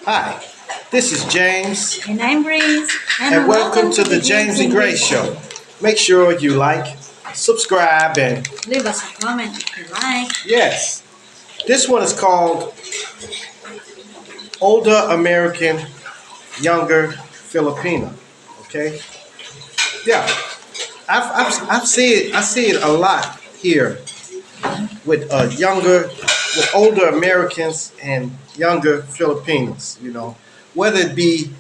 Hi, this is James, And I'm Grace. and welcome Welcome to to the the James James and and Grace Grace Show. Show. Make sure you like, subscribe, and Leave us a comment if you like. yes, this one is called Older American, Younger Filipina. Okay, yeah, I've seen I see it a lot here with with older Americans and younger Filipinos. Whether it be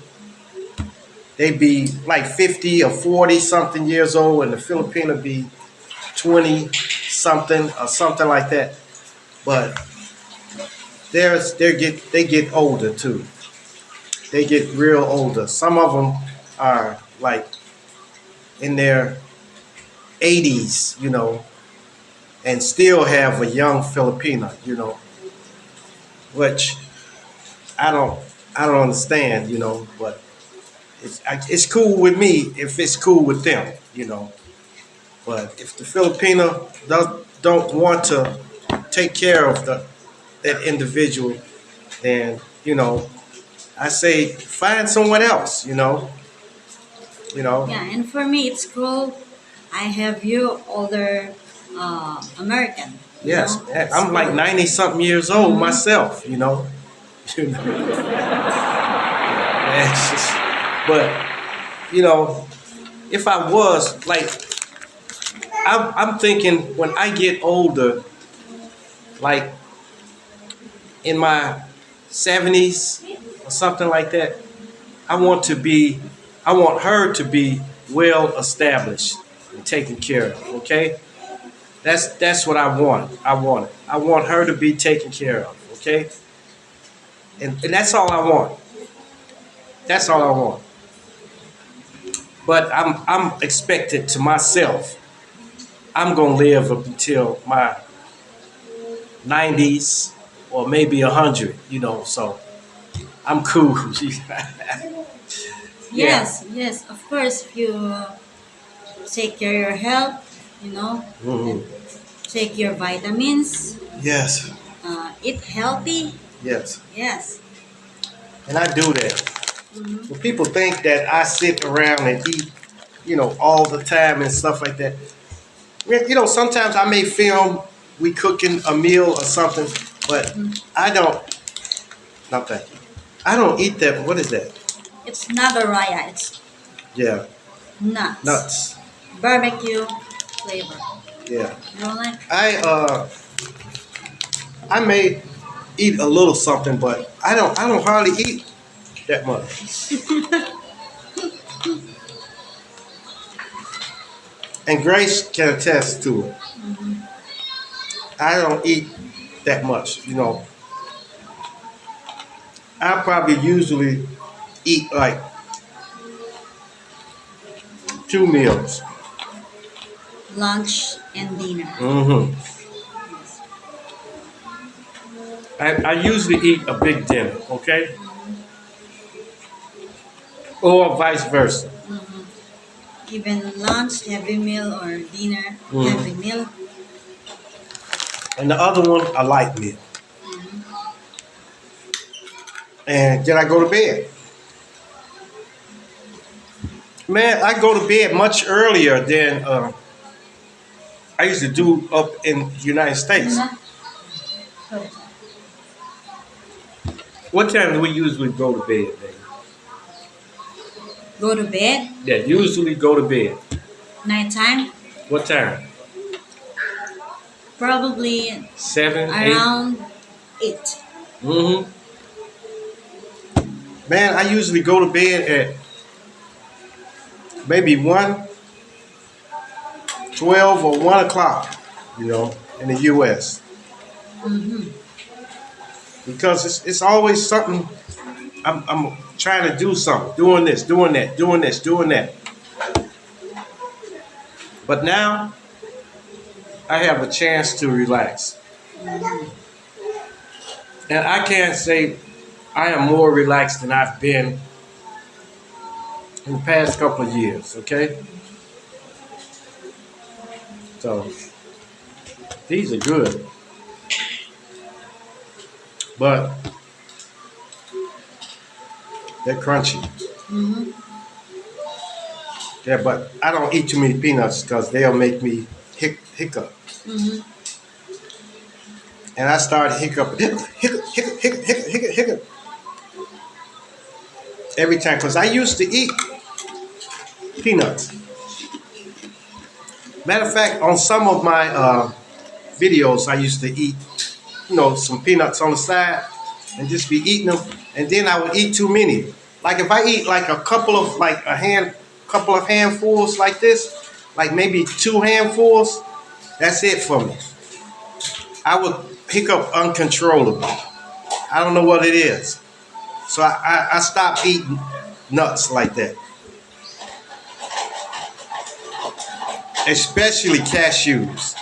they be like 50 or 40 something years old, and the Filipino be 20 something or something like that. But they get older too. They get real older. Some of them are like in their 80s, and still have a young Filipina, which I don't I don't understand, but it's cool with me if it's cool with them. But if the Filipino don't want to take care of that individual, then I say find someone else. You know. Yeah, and for me, it's cool. I have you older American. Yes, It's I'm like cool. 90 something years old Mm-hmm. myself. You know. It's just, but if I was like, I'm thinking when I get older, like in my 70s or something like that, I want to be, I want her to be well established and taken care of. Okay, that's what I want. I want it. I want her to be taken care of. Okay, and that's all I want. That's all I want. But I'm expected to myself. I'm gonna live up until my 90s or maybe 100. So I'm cool. Yeah. Yes, yes, of course. If you take care of your health, and Hmm. take your vitamins, Yes. eat healthy. Yes. Yes. And I do that. Mm-hmm. When people think that I sit around and eat, all the time and stuff like that, sometimes I may film we cooking a meal or something, but Mm-hmm. I don't. No, thank you. I don't eat that. What is that? It's not raya. It's Yeah, nuts. nuts. Barbecue flavor. Yeah, You don't like? I may eat a little something, but I don't hardly eat that much. And Grace can attest to it. Mm-hmm. I don't eat that much. I probably usually eat like 2 meals. Lunch and dinner. Hmm. Yes. I usually eat a big dinner, okay, Mm-hmm. or vice versa. Mm-hmm. Even lunch, heavy meal, or dinner, heavy Hmm. meal. And the other one, a light meal. Mm-hmm. And then I go to bed. Man, I go to bed much earlier than I used to do up in the United States. Una, sorry. What time do we usually go to bed, baby? Go to bed, Yeah, usually go to bed. nighttime, What time? probably 7, 8? around 8. Mm-hmm. Man, I usually go to bed at maybe 1, 12, or 1 o'clock, in the U.S. Mm-hmm. Because it's always something. I'm trying to do something, doing this, doing that, doing this, doing that. But now I have a chance to relax. Mm-hmm. And I can't say I am more relaxed than I've been in the past couple of years, okay? So these are good. But They're crunchy. Mm-hmm. Yeah, but I don't eat too many peanuts because they'll make me hiccup. Mm-hmm. And I started hiccup, hiccup every time because I used to eat peanuts. Matter of fact, on some of my videos, I used to eat, some peanuts on the side and just be eating them. And then I would eat too many. Like if I eat like couple of handfuls like this, like maybe 2 handfuls, that's it for me. I would hiccup uncontrollably. I don't know what it is. So I stopped eating nuts like that, especially cashews.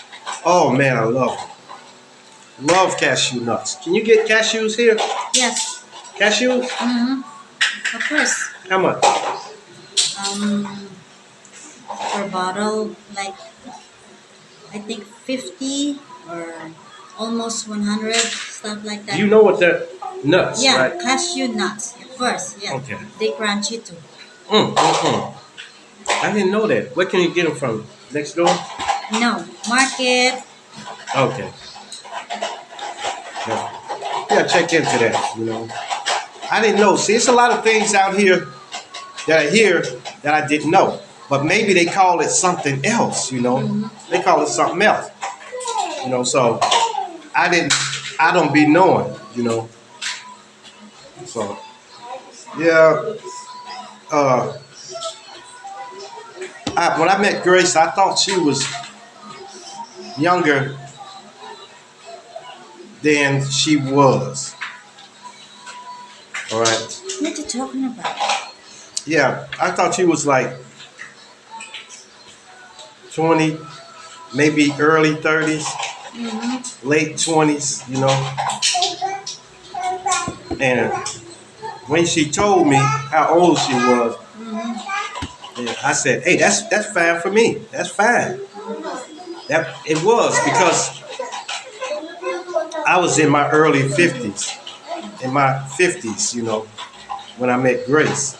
Oh man, I love them. Love cashew nuts. Can you get cashews here? Yes. Cashews? Mm-hmm. Of course. How much? Um, per bottle, like I think 50 or almost 100, stuff like You that. know what they're nuts, Yeah, right? cashew nuts. Of course, yeah. Okay. They crunchy too. Mm. I didn't know that. Where can you get them from? Next door? No, market. Okay. Yeah. Yeah, check into that. I didn't know. See, it's a lot of things out here that I hear that I didn't know. But maybe they call it something else. Mm-hmm. They call it something else. So I didn't I don't be knowing. So yeah, uh when I met Grace, I thought she was younger than she was. All right. What you talking about? Yeah, I thought she was like 20, maybe early 30s, Mm-hmm. late 20s. And when she told me how old she was, Mm-hmm. yeah, I said, "Hey, that's fine for me. That's fine." That it was because I was in my early 50s, in my 50s, when I met Grace.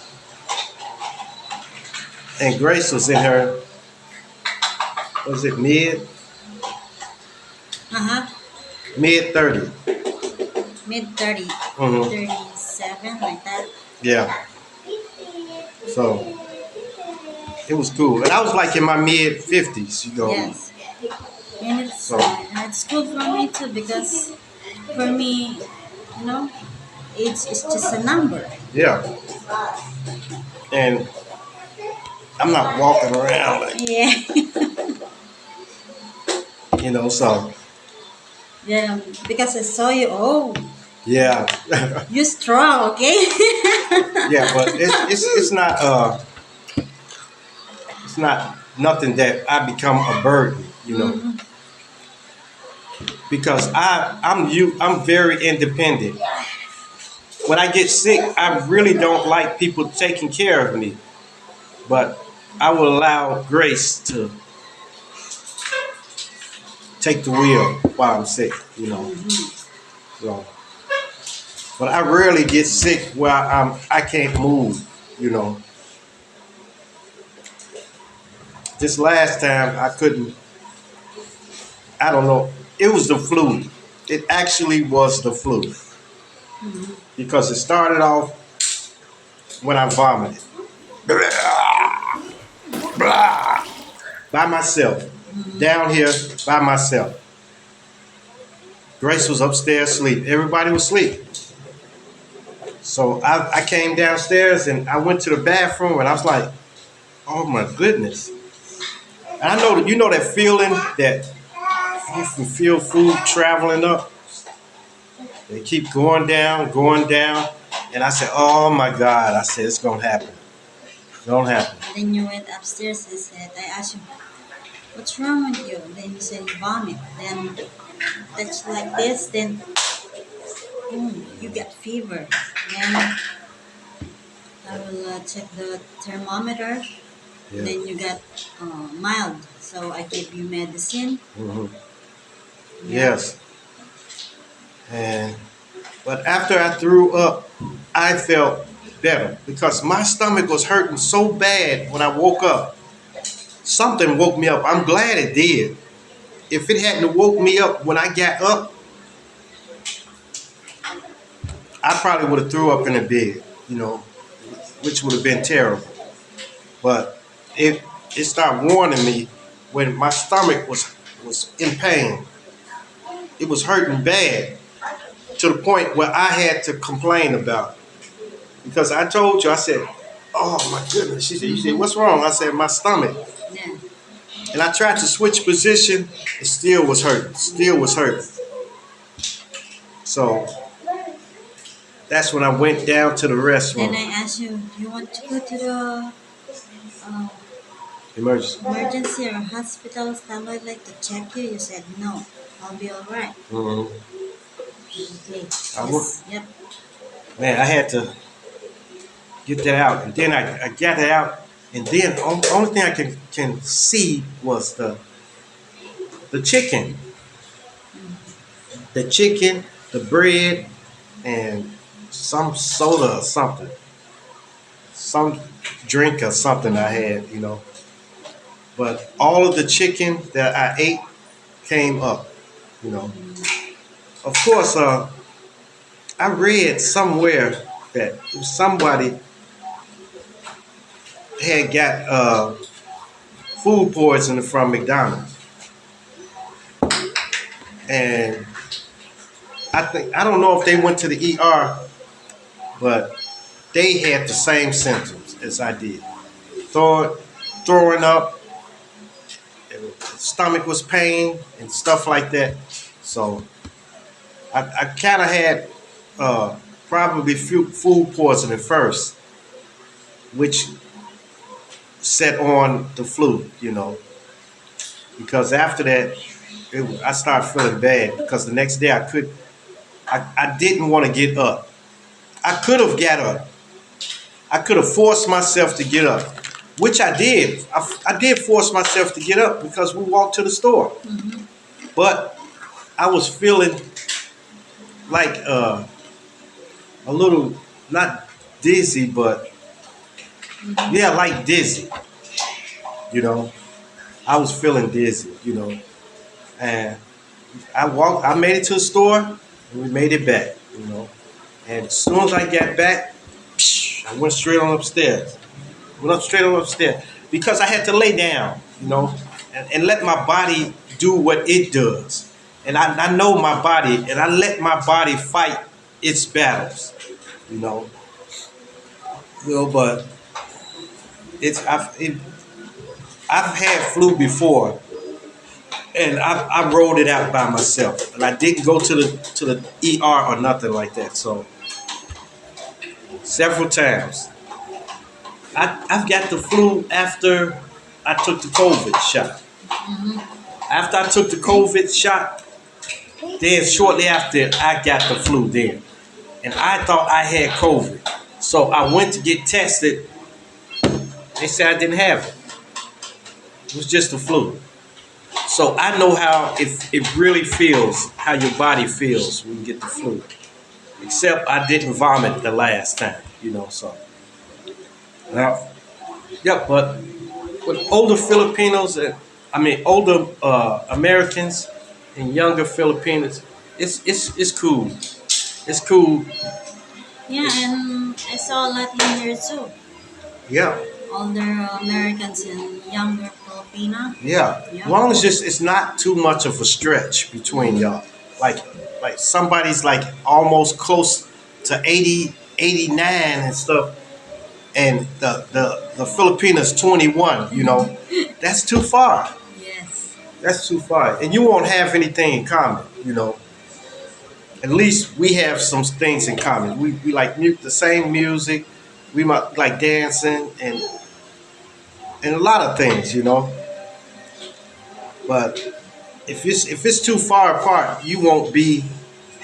And Grace was in her, was it Uh-huh. mid 30s? Mid 30, Mm-hmm. 37, like that. Yeah. So it was cool. And I was like in my mid 50s. Yes. And So it's good for me too because for me, you know, age is just a number. yeah. And I'm not walking around Yeah. so Yeah, because I saw you. Oh, yeah. you strong, okay? Yeah, but it's not nothing that I become a burden, Mm-hmm. because I'm very independent. When I get sick, I really don't like people taking care of me, but I will allow Grace to take the wheel while I'm sick. Mm-hmm. So, but I rarely get sick where I can't move. This last time I couldn't. I don't know. It was the flu. It actually was the flu Mm-hmm. because it started off when I vomited. By myself, down here by myself. Grace was upstairs asleep. Everybody was asleep. So I came downstairs and I went to the bathroom and I was like, oh my goodness. And I know that that feeling that you can feel food traveling up. They keep going down. And I said, oh my God. I said, it's going to happen. It's going to happen. Then you went upstairs and said, I asked you, what's wrong with you? Then you said you vomit. Then that's like this. Then you get fever. Then I will check the thermometer. Yeah. Then you got mild. So I gave you medicine. Hmm. Yeah. Yes. And but after I threw up, I felt better because my stomach was hurting so bad when I woke up. Something woke me up. I'm glad it did. If it hadn't woke me up when I got up, I probably would have threw up in the bed, you know, which would have been terrible. But it it started warning me when my stomach was in pain. It was hurting bad to the point where I had to complain about it. Because I told you, I said, "Oh my goodness." She said, "You said Mm-hmm. what's wrong?" I said, "My stomach." Yeah. And I tried to switch position. It still was hurting. Still was hurting. So that's when I went down to the Then restroom. I asked you, do you want to go to the uh, Emergency. emergency or hospital standby like to check you? You said no. I'll be all right. Mhm. Okay. I went, Yes. Yep. man, I had to get that out, and then I got it out, and then only thing I can see was the chicken, the chicken, the bread, and some soda or something, some drink or something I had, you know. But all of the chicken that I ate came up, you know. Of course, I read somewhere that somebody had got food poisoning from McDonald's, and I don't know if they went to the ER, but they had the same symptoms as I did. Throw, throwing up, stomach was pain and stuff like that. So I kind of had uh, probably food poisoning first, which set on the flu, you know. Because after that, I started feeling bad because the next day I didn't want to get up. I could have got up. I could have forced myself to get up, which I did. I did force myself to get up because we walked to the store. Mm-hmm. But I was feeling like a little, not dizzy, but Mm-hmm. yeah, like dizzy. You know, I was feeling dizzy. You know, and I walked. I made it to the store, and we made it back. You know, and as soon as I got back, I went straight on upstairs. Went up straight on upstairs because I had to lay down, you know, and let my body do what it does. And I know my body, and I let my body fight its battles, you know. But it's I've had flu before, and I rolled it out by myself, and I didn't go to the ER or nothing like that. So several times, I've got the flu after I took the COVID shot. Mm-hmm. After I took the COVID shot, then shortly after I got the flu then. And I thought I had COVID. So I went to get tested. They said I didn't have it. It was just the flu. So I know how it really feels, how your body feels when you get the flu. Except I didn't vomit the last time, you know, so. Now, yep, but with older Filipinos, I mean older Americans and younger Filipinos, it's cool. It's cool. Yeah, and I saw a lot in here too. Yeah, Older Americans and younger Filipina. yeah. As Yep. long as just it's not too much of a stretch between Mm-hmm. y'all. Like like somebody's like almost close to 80, 89 and stuff, and the Filipinas 21. You know, that's too far. Yes. That's too far, and you won't have anything in common. You know, at least we have some things in common. We like the same music. We might like dancing and a lot of things. You know, but if it's too far apart, you won't be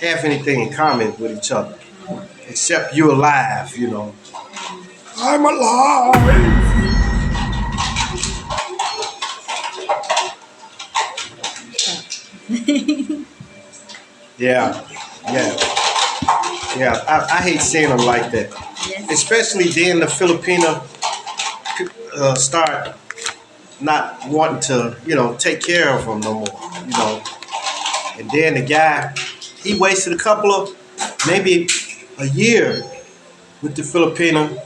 have anything in common with each other Mm-hmm. except you're alive. You know, Mm-hmm. I'm alive. Stop. Yeah, yeah, yeah. I hate seeing them like that. Yes. especially then the Filipina start not wanting to, take care of them no more, and then the guy, he wasted a couple of, maybe a year with the Filipina.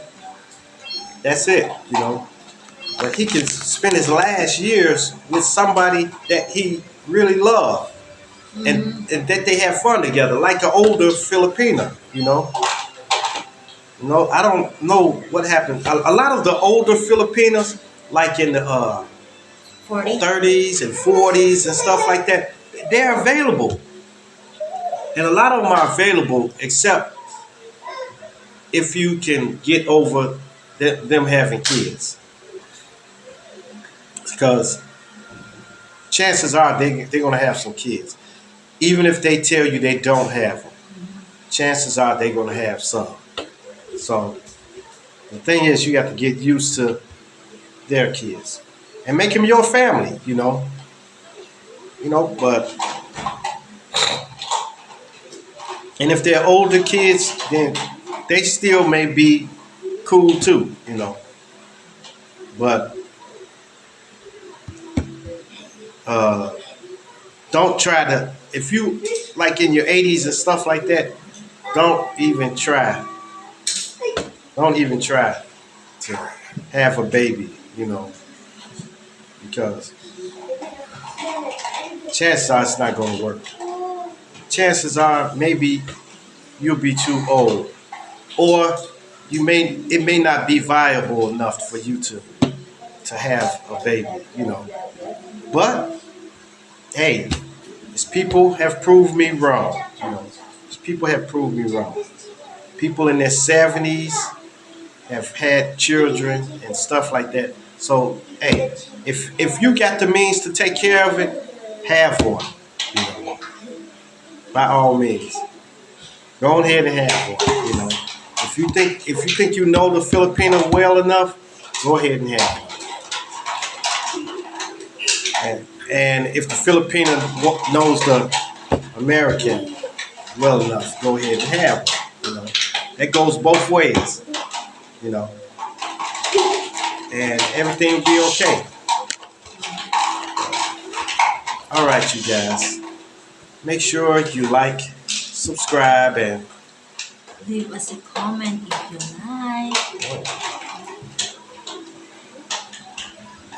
That's it. But he can spend his last years with somebody that he really loved, Mm-hmm. and that they have fun together, like an older Filipina. No, I don't know what happened. A lot of the older Filipinos, like in the 40. 30s and 40s and stuff like that, they're available. And a lot of them are available, except if you can get over them having kids. Because chances are they're going to have some kids. Even if they tell you they don't have them, chances are they're going to have some. So the thing is, you got to get used to their kids and make them your family. But and if they're older kids, then they still may be cool too. But uh, don't try to, if you like in your 80s and stuff like that, don't even try. Don't even try to have a baby, because chances are it's not going to work. Chances are maybe you'll be too old, or it may not be viable enough for you to have a baby. But hey, these people have proved me wrong. These people have proved me wrong. People in their 70s have had children and stuff like that. So hey, if you got the means to take care of it, have one. You know, by all means, go ahead and have one. If you think you know the Filipino well enough, go ahead and have one. And if the Filipino knows the American well enough, go ahead and have one. That goes both ways. You know, and everything will be okay. All right, you guys. Make sure you like, subscribe, and Leave us a comment if you like.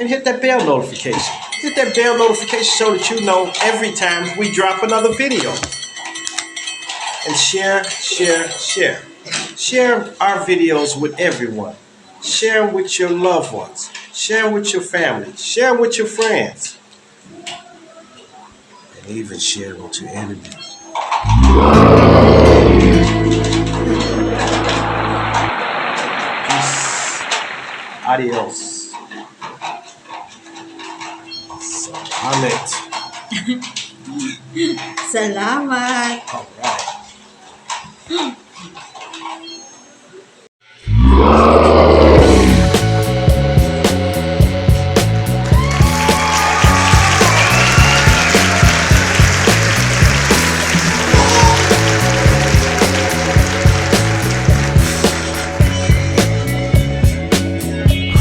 hit that bell notification. Hit that bell notification so that you know every time we drop another video. And share, share, share. Share our videos with everyone. Share with your loved ones. Share with your family. Share with your friends. And even share with your enemies. Peace. Adios. Salamat. Salamat! All right.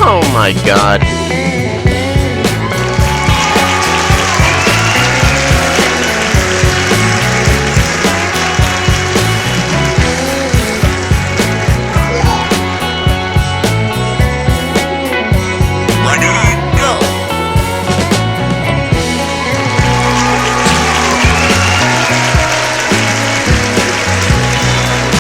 Oh my god.